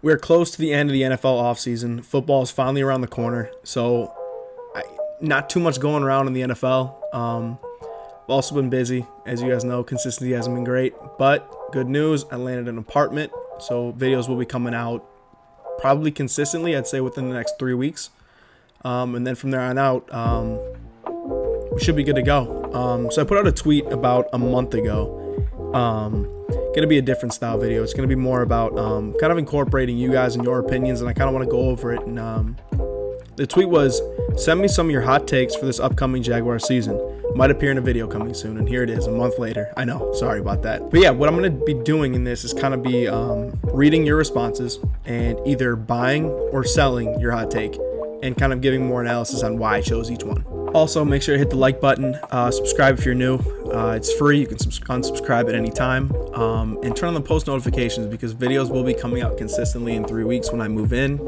We're close to the end of the NFL offseason. Football is finally around the corner, so not too much going around in the NFL. I've also been busy. As you guys know, consistency hasn't been great, but good news, I landed an apartment, so videos will be coming out probably consistently, I'd say within the next 3 weeks. And then from there on out, we should be good to go. So I put out a tweet about a month ago. Going to be a different style video. It's going to be more about kind of incorporating you guys and your opinions, and I kind of want to go over it. And the tweet was, send me some of your hot takes for this upcoming Jaguar season. Might appear in a video coming soon, and here it is a month later. I know, sorry about that. But yeah, what I'm going to be doing in this is kind of be reading your responses and either buying or selling your hot take and kind of giving more analysis on why I chose each one. Also, make sure to hit the like button, subscribe if you're new. It's free. You can unsubscribe at any time, and turn on the post notifications because videos will be coming out consistently in 3 weeks when I move in.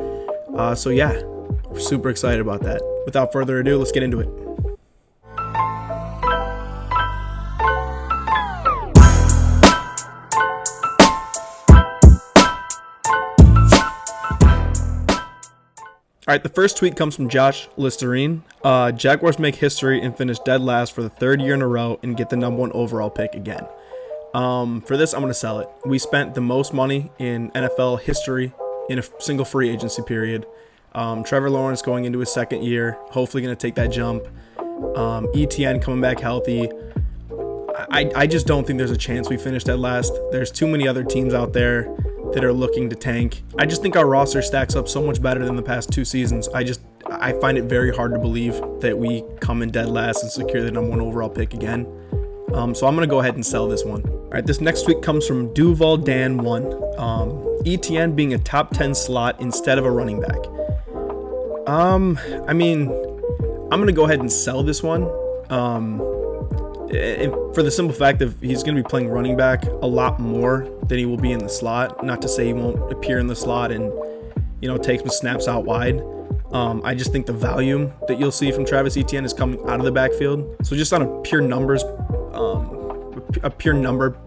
So yeah, we're super excited about that. Without further ado, let's get into it. All right, the first tweet comes from Josh Listerine. Jaguars make history and finish dead last for the third year in a row and get the #1 overall pick again. For this, I'm going to sell it. We spent the most money in NFL history in a single free agency period. Trevor Lawrence going into his second year, hopefully going to take that jump. Etienne coming back healthy. I just don't think there's a chance we finish dead last. There's too many other teams out there that are looking to tank. I just think our roster stacks up so much better than the past 2 seasons. I find it very hard to believe that we come in dead last and secure the #1 overall pick again. So I'm going to go ahead and sell this one. All right, this next tweet comes from Duval Dan 1. Etienne being a top 10 slot instead of a running back. I'm going to go ahead and sell this one. And for the simple fact that he's going to be playing running back a lot more than he will be in the slot. Not to say he won't appear in the slot and, take some snaps out wide. I just think the volume that you'll see from Travis Etienne is coming out of the backfield. So just on a pure number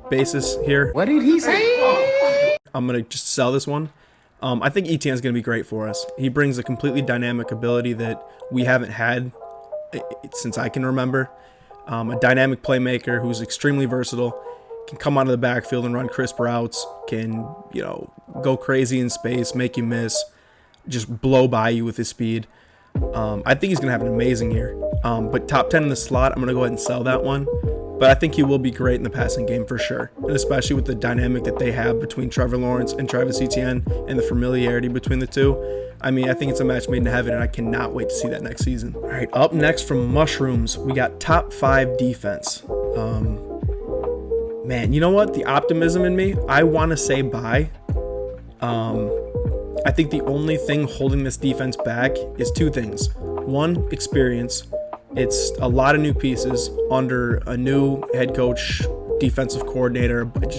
basis here. What did he say? I'm going to just sell this one. I think Etienne's going to be great for us. He brings a completely dynamic ability that we haven't had since I can remember. A dynamic playmaker who's extremely versatile, can come out of the backfield and run crisp routes, can, go crazy in space, make you miss, just blow by you with his speed. I think he's going to have an amazing year. But top 10 in the slot, I'm going to go ahead and sell that one. But I think he will be great in the passing game for sure. And especially with the dynamic that they have between Trevor Lawrence and Travis Etienne and the familiarity between the two. I think it's a match made in heaven, and I cannot wait to see that next season. All right, up next from Mushrooms, we got top 5 defense. Man, you know what? The optimism in me, I want to say bye. I think the only thing holding this defense back is 2 things. One, experience. It's a lot of new pieces under a new head coach, defensive coordinator, but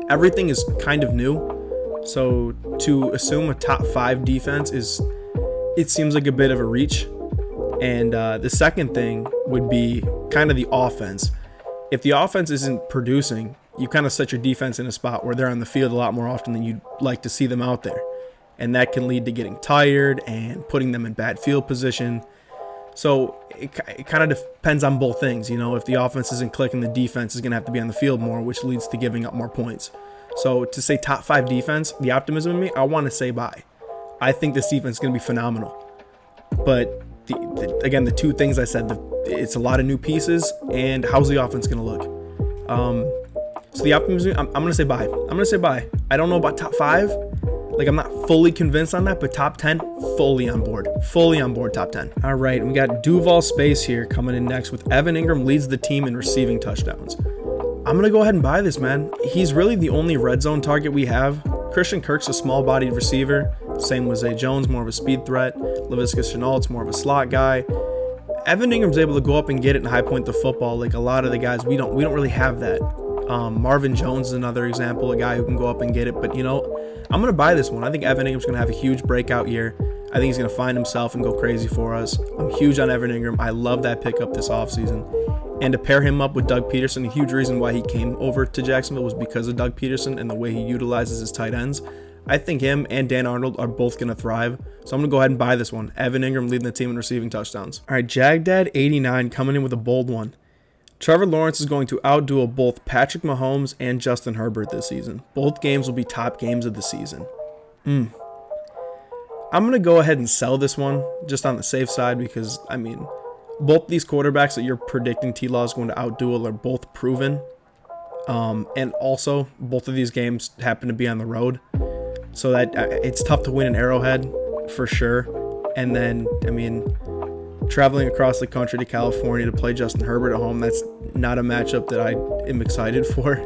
everything is kind of new. So to assume a top 5 defense it seems like a bit of a reach. And the second thing would be kind of the offense. If the offense isn't producing, you kind of set your defense in a spot where they're on the field a lot more often than you'd like to see them out there. And that can lead to getting tired and putting them in bad field position. So it kind of depends on both things. If the offense isn't clicking, the defense is going to have to be on the field more, which leads to giving up more points. So to say top 5 defense, the optimism in me, I want to say bye. I think this defense is going to be phenomenal. But again, the 2 things I said, it's a lot of new pieces, and how's the offense going to look? So the optimism, I'm going to say bye. I don't know about top 5. I'm not fully convinced on that, but top 10, fully on board. Top 10. All right, we got Duval Space here coming in next with Evan Ingram leads the team in receiving touchdowns. I'm going to go ahead and buy this, man. He's really the only red zone target we have. Christian Kirk's a small-bodied receiver. Same with Zay Jones, more of a speed threat. Laviska Shenault's more of a slot guy. Evan Ingram's able to go up and get it and high point the football like a lot of the guys. We don't really have that. Marvin Jones is another example, a guy who can go up and get it. But, I'm going to buy this one. I think Evan Ingram's going to have a huge breakout year. I think he's going to find himself and go crazy for us. I'm huge on Evan Ingram. I love that pickup this offseason. And to pair him up with Doug Peterson, a huge reason why he came over to Jacksonville was because of Doug Peterson and the way he utilizes his tight ends. I think him and Dan Arnold are both going to thrive. So I'm going to go ahead and buy this one. Evan Ingram leading the team in receiving touchdowns. All right, JagDad89 coming in with a bold one. Trevor Lawrence is going to outduel both Patrick Mahomes and Justin Herbert this season. Both games will be top games of the season. I'm going to go ahead and sell this one just on the safe side because, I mean, both these quarterbacks that you're predicting T-Law is going to outduel are both proven. And also, both of these games happen to be on the road. So that it's tough to win an Arrowhead for sure. And then, I mean, traveling across the country to California to play Justin Herbert at home, that's not a matchup that I am excited for.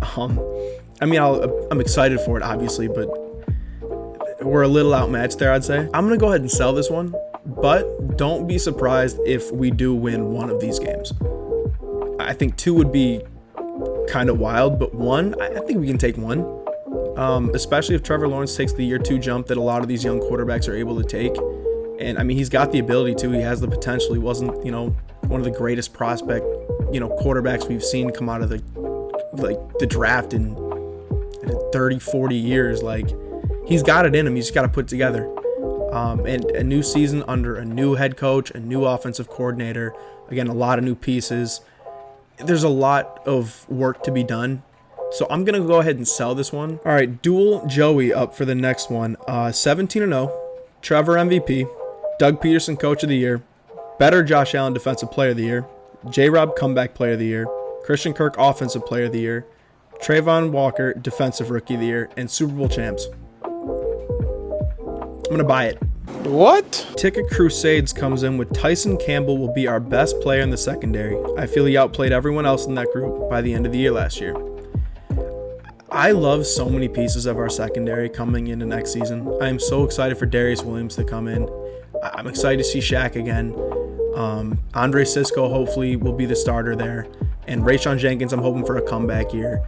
I mean, I'm excited for it, obviously, but we're a little outmatched there, I'd say. I'm going to go ahead and sell this one, but don't be surprised if we do win one of these games. I think 2 would be kind of wild, but 1, I think we can take 1. Especially if Trevor Lawrence takes the year 2 jump that a lot of these young quarterbacks are able to take. And I mean, he's got the ability to, he has the potential. He wasn't, one of the greatest prospect, quarterbacks we've seen come out of the draft in 30, 40 years. Like, he's got it in him. He's just got to put it together. And a new season under a new head coach, a new offensive coordinator, again, a lot of new pieces. There's a lot of work to be done. So I'm going to go ahead and sell this one. All right, DuelJoey up for the next one. 17-0, Trevor MVP, Doug Peterson Coach of the Year, better Josh Allen Defensive Player of the Year, J-Rob Comeback Player of the Year, Christian Kirk Offensive Player of the Year, Trayvon Walker Defensive Rookie of the Year, and Super Bowl champs. I'm going to buy it. What? Ticket Crusades comes in with Tyson Campbell will be our best player in the secondary. I feel he outplayed everyone else in that group by the end of the year last year. I love so many pieces of our secondary coming into next season. I am so excited for Darius Williams to come in. I'm excited to see Shaq again. Andre Sisco hopefully will be the starter there. And Rayshon Jenkins, I'm hoping for a comeback year.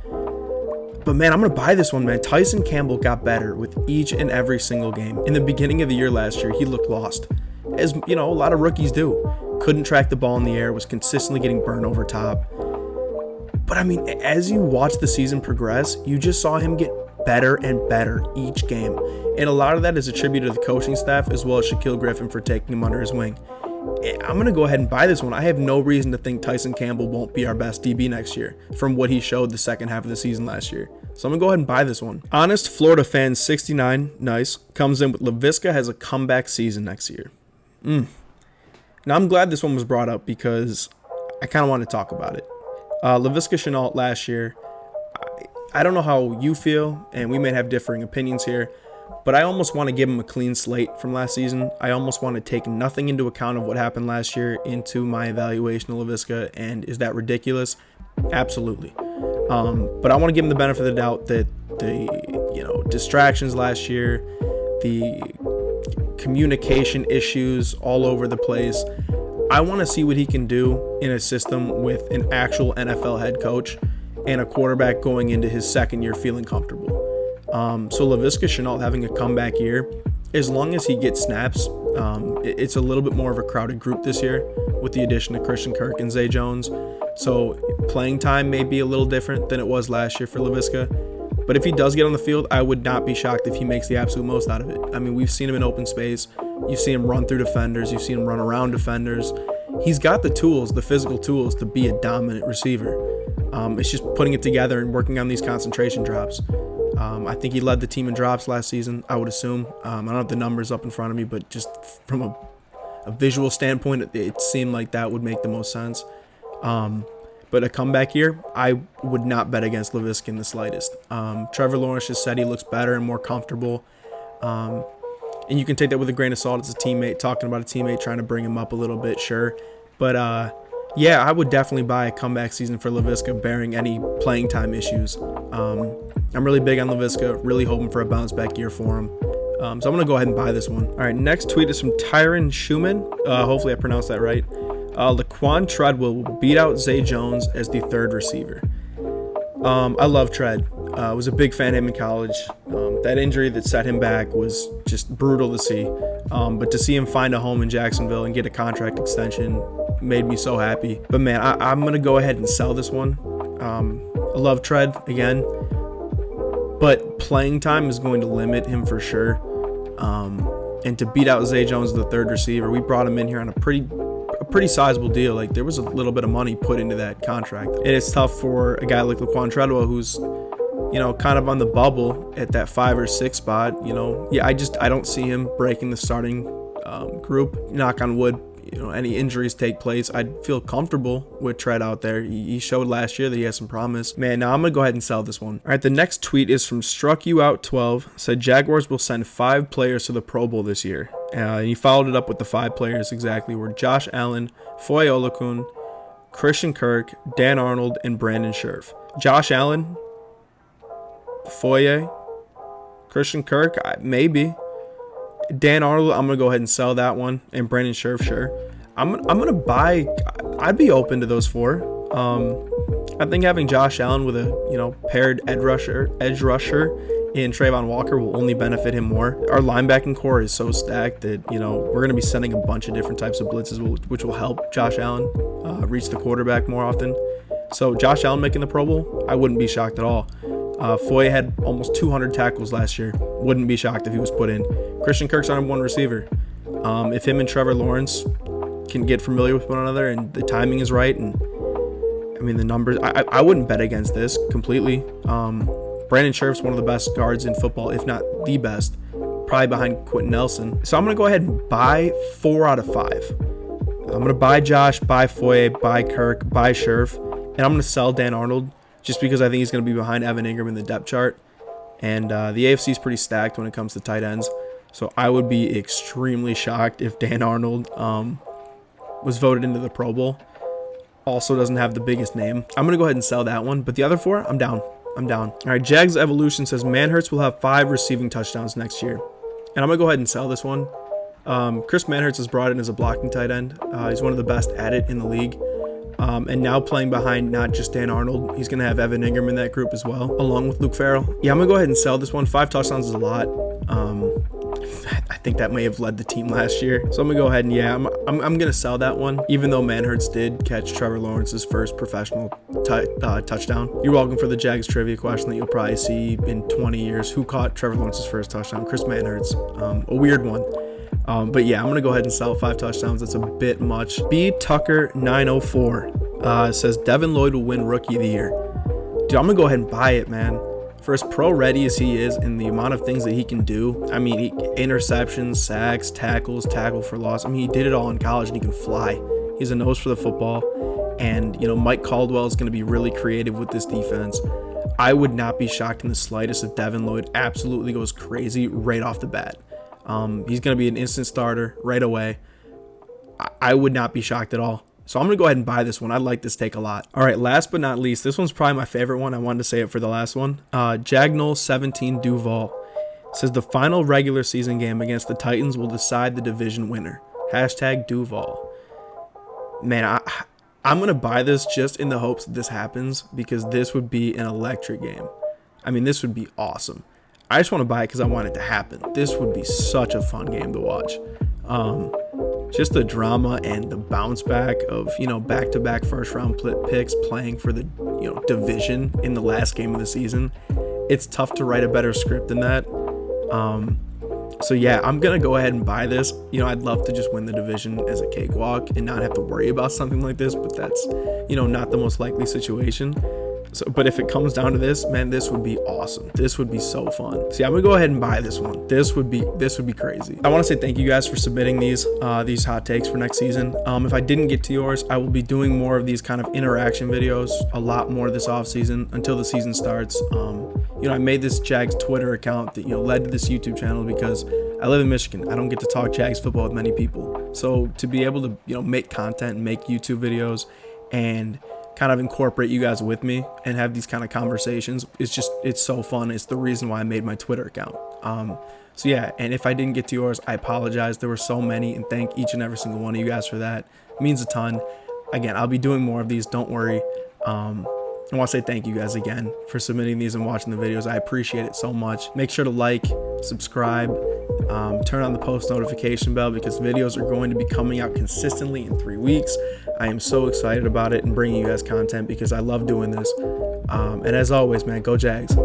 But man, I'm going to buy this one, man. Tyson Campbell got better with each and every single game. In the beginning of the year last year, he looked lost. As, a lot of rookies do. Couldn't track the ball in the air, was consistently getting burned over top. But I mean, as you watch the season progress, you just saw him get better and better each game. And a lot of that is attributed to the coaching staff as well as Shaquille Griffin for taking him under his wing. I'm going to go ahead and buy this one. I have no reason to think Tyson Campbell won't be our best DB next year from what he showed the second half of the season last year. So I'm going to go ahead and buy this one. Honest Florida fan 69, nice, comes in with Laviska has a comeback season next year. Now I'm glad this one was brought up because I kind of want to talk about it. Laviska Shenault last year, I don't know how you feel, and we may have differing opinions here, but I almost want to give him a clean slate from last season. I almost want to take nothing into account of what happened last year into my evaluation of Laviska, and is that ridiculous? Absolutely. But I want to give him the benefit of the doubt that the distractions last year, the communication issues all over the place, I want to see what he can do in a system with an actual NFL head coach and a quarterback going into his second year feeling comfortable. So Laviska Shenault having a comeback year, as long as he gets snaps, it's a little bit more of a crowded group this year with the addition of Christian Kirk and Zay Jones. So playing time may be a little different than it was last year for Laviska. But if he does get on the field, I would not be shocked if he makes the absolute most out of it. I mean, we've seen him in open space. You've seen him run through defenders. You've seen him run around defenders. He's got the tools, the physical tools, to be a dominant receiver. It's just putting it together and working on these concentration drops. I think he led the team in drops last season, I would assume. I don't have the numbers up in front of me, but just from a visual standpoint, it seemed like that would make the most sense. But a comeback year, I would not bet against Laviska in the slightest. Trevor Lawrence just said he looks better and more comfortable. And you can take that with a grain of salt. It's a teammate talking about a teammate trying to bring him up a little bit, sure. But yeah, I would definitely buy a comeback season for Laviska, bearing any playing time issues. I'm really big on Laviska, really hoping for a bounce back year for him. So I'm going to go ahead and buy this one. All right, next tweet is from Tyronschumann. Hopefully I pronounced that right. Laquan Treadwell will beat out Zay Jones as the third receiver. I love Tread. I was a big fan of him in college. That injury that set him back was just brutal to see. But to see him find a home in Jacksonville and get a contract extension made me so happy. But man, I'm going to go ahead and sell this one. I love Tread again. but playing time is going to limit him for sure. And to beat out Zay Jones, the third receiver, we brought him in here on a pretty sizable deal. Like, there was a little bit of money put into that contract, and it's tough for a guy like Laquan Treadwell, who's, you know, kind of on the bubble at that 5 or 6 spot. You know, yeah, I don't see him breaking the starting group. Knock on wood, you know, any injuries take place, I'd feel comfortable with Tread out there. He showed last year that he has some promise. Man, now I'm gonna go ahead and sell this one. All right, the next tweet is from struckyouout12. Said Jaguars will send 5 players to the Pro Bowl this year. He followed it up with the 5 players exactly were Josh Allen, Foye Oluokun, Christian Kirk, Dan Arnold, and Brandon Scherf. Josh Allen, Foye, Christian Kirk, maybe. Dan Arnold, I'm gonna go ahead and sell that one, and Brandon Scherf, sure. I'm gonna buy. I'd be open to those 4. I think having Josh Allen with a, you know, paired edge rusher in Trayvon Walker will only benefit him more. Our linebacking core is so stacked that, you know, we're gonna be sending a bunch of different types of blitzes, which will help Josh Allen reach the quarterback more often. So Josh Allen making the Pro Bowl, I wouldn't be shocked at all. Foye had almost 200 tackles last year. Wouldn't be shocked if he was put in. Christian Kirk's our #1 receiver. If him and Trevor Lawrence can get familiar with one another and the timing is right, and I mean the numbers, I wouldn't bet against this completely. Brandon Scherf's one of the best guards in football, if not the best, probably behind Quentin Nelson. So I'm gonna go ahead and buy 4 out of 5. I'm gonna buy Josh, buy Foye, buy Kirk, buy Scherf, and I'm gonna sell Dan Arnold just because I think he's gonna be behind Evan Ingram in the depth chart. And the AFC is pretty stacked when it comes to tight ends. So I would be extremely shocked if Dan Arnold was voted into the Pro Bowl. Also doesn't have the biggest name. I'm going to go ahead and sell that one. But the other 4, I'm down. All right, Jags Evolution says Manhurts will have 5 receiving touchdowns next year. And I'm going to go ahead and sell this one. Chris Manhurts is brought in as a blocking tight end. He's one of the best at it in the league. And now playing behind not just Dan Arnold, he's going to have Evan Ingram in that group as well, along with Luke Farrell. Yeah, I'm going to go ahead and sell this one. 5 touchdowns is a lot. I think that may have led the team last year. So I'm going to go ahead and, yeah, I'm going to sell that one, even though Manhurts did catch Trevor Lawrence's first professional touchdown. You're welcome for the Jags trivia question that you'll probably see in 20 years. Who caught Trevor Lawrence's first touchdown? Chris Manhurts. A weird one. But yeah, I'm going to go ahead and sell 5 touchdowns. That's a bit much. B Tucker 904 says Devin Lloyd will win Rookie of the Year. Dude, I'm going to go ahead and buy it, man. For as pro-ready as he is and the amount of things that he can do, I mean, interceptions, sacks, tackles, tackle for loss. I mean, he did it all in college and he can fly. He's a nose for the football. And, you know, Mike Caldwell is going to be really creative with this defense. I would not be shocked in the slightest if Devin Lloyd absolutely goes crazy right off the bat. He's going to be an instant starter right away. I would not be shocked at all. So I'm going to go ahead and buy this one. I like this take a lot. All right, last but not least, this one's probably my favorite one. I wanted to say it for the last one. Jagnol17 Duval says the final regular season game against the Titans will decide the division winner. Hashtag Duval. Man, I'm going to buy this just in the hopes that this happens because this would be an electric game. I mean, this would be awesome. I just want to buy it because I want it to happen. This would be such a fun game to watch. Just the drama and the bounce back of, you know, back-to-back first-round picks playing for the, you know, division in the last game of the season. It's tough to write a better script than that. So yeah, I'm gonna go ahead and buy this. You know, I'd love to just win the division as a cakewalk and not have to worry about something like this, but that's, you know, not the most likely situation. So, but if it comes down to this, man, this would be awesome. This would be so fun. See, I'm gonna go ahead and buy this one. This would be crazy. I want to say thank you guys for submitting these hot takes for next season. If I didn't get to yours, I will be doing more of these kind of interaction videos, a lot more this off season until the season starts. You know, I made this Jags Twitter account that, you know, led to this YouTube channel because I live in Michigan. I don't get to talk Jags football with many people. So to be able to, you know, make content and make YouTube videos and kind of incorporate you guys with me and have these kind of conversations, it's so fun. It's the reason why I made my Twitter account. So yeah, and if I didn't get to yours, I apologize. There were so many, and thank each and every single one of you guys for that. It means a ton. Again, I'll be doing more of these, don't worry. I want to say thank you guys again for submitting these and watching the videos. I appreciate it so much. Make sure to like, subscribe, turn on the post notification bell because videos are going to be coming out consistently in 3 weeks. I am so excited about it and bringing you guys content because I love doing this. And as always, man, go Jags.